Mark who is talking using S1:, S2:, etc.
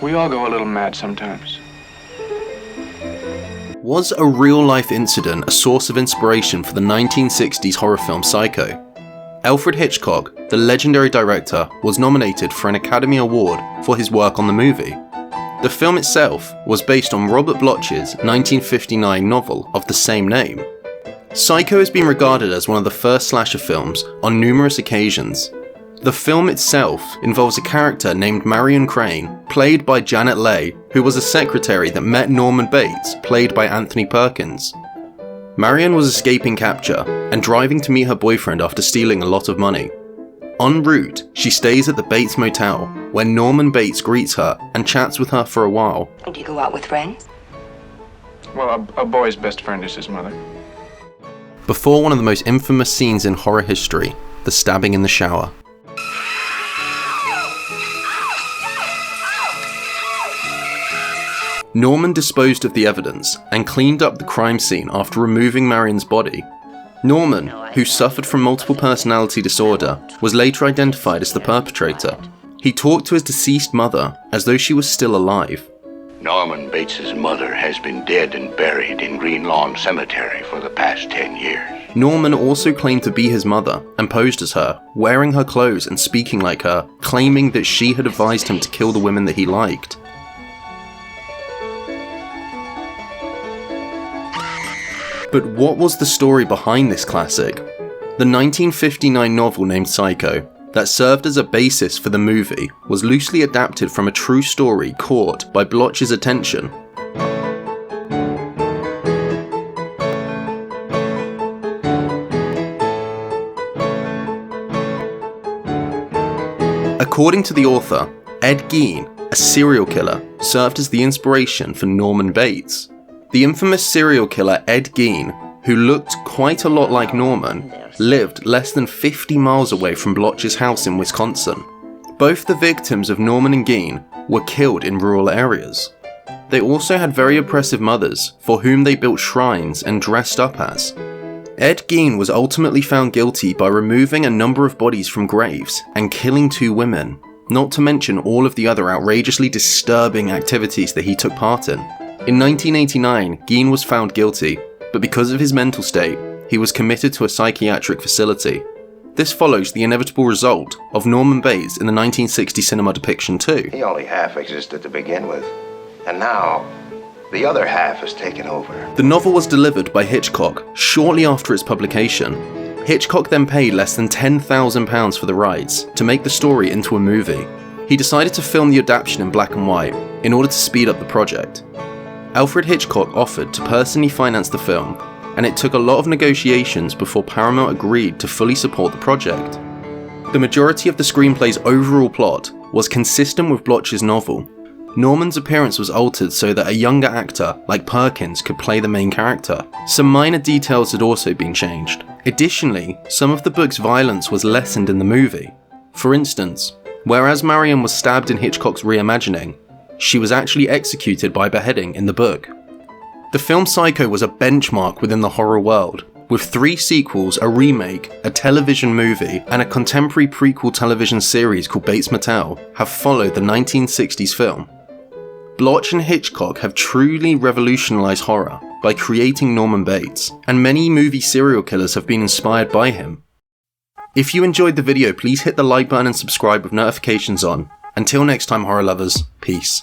S1: We all go a little mad sometimes.
S2: Was a real-life incident a source of inspiration for the 1960s horror film Psycho? Alfred Hitchcock, the legendary director, was nominated for an Academy Award for his work on the movie. The film itself was based on Robert Bloch's 1959 novel of the same name. Psycho has been regarded as one of the first slasher films on numerous occasions. The film itself involves a character named Marion Crane, played by Janet Leigh, who was a secretary that met Norman Bates, played by Anthony Perkins. Marion was escaping capture and driving to meet her boyfriend after stealing a lot of money. En route, she stays at the Bates Motel, where Norman Bates greets her and chats with her for a while.
S3: Do you go out with friends?
S1: Well, a boy's best friend is his mother.
S2: Before one of the most infamous scenes in horror history, the stabbing in the shower. Norman disposed of the evidence and cleaned up the crime scene after removing Marion's body. Norman, who suffered from multiple personality disorder, was later identified as the perpetrator. He talked to his deceased mother as though she was still alive.
S4: Norman Bates's mother has been dead and buried in Green Lawn Cemetery for the past 10 years.
S2: Norman also claimed to be his mother and posed as her, wearing her clothes and speaking like her, claiming that she had advised him to kill the women that he liked. But what was the story behind this classic? The 1959 novel named Psycho, that served as a basis for the movie, was loosely adapted from a true story caught by Bloch's attention. According to the author, Ed Gein, a serial killer, served as the inspiration for Norman Bates. The infamous serial killer Ed Gein, who looked quite a lot like Norman, lived less than 50 miles away from Bloch's house in Wisconsin. Both the victims of Norman and Gein were killed in rural areas. They also had very oppressive mothers, for whom they built shrines and dressed up as. Ed Gein was ultimately found guilty by removing a number of bodies from graves and killing 2 women, not to mention all of the other outrageously disturbing activities that he took part in. In 1989, Gein was found guilty, but because of his mental state, he was committed to a psychiatric facility. This follows the inevitable result of Norman Bates in the 1960 cinema depiction too.
S4: He only half existed to begin with, and now the other half has taken over.
S2: The novel was delivered by Hitchcock shortly after its publication. Hitchcock then paid less than £10,000 for the rights to make the story into a movie. He decided to film the adaptation in black and white in order to speed up the project. Alfred Hitchcock offered to personally finance the film, and it took a lot of negotiations before Paramount agreed to fully support the project. The majority of the screenplay's overall plot was consistent with Bloch's novel. Norman's appearance was altered so that a younger actor, like Perkins, could play the main character. Some minor details had also been changed. Additionally, some of the book's violence was lessened in the movie. For instance, whereas Marion was stabbed in Hitchcock's reimagining, she was actually executed by beheading in the book. The film Psycho was a benchmark within the horror world, with 3 sequels, a remake, a television movie, and a contemporary prequel television series called Bates Motel have followed the 1960s film. Bloch and Hitchcock have truly revolutionized horror by creating Norman Bates, and many movie serial killers have been inspired by him. If you enjoyed the video, please hit the like button and subscribe with notifications on. Until next time, horror lovers, peace.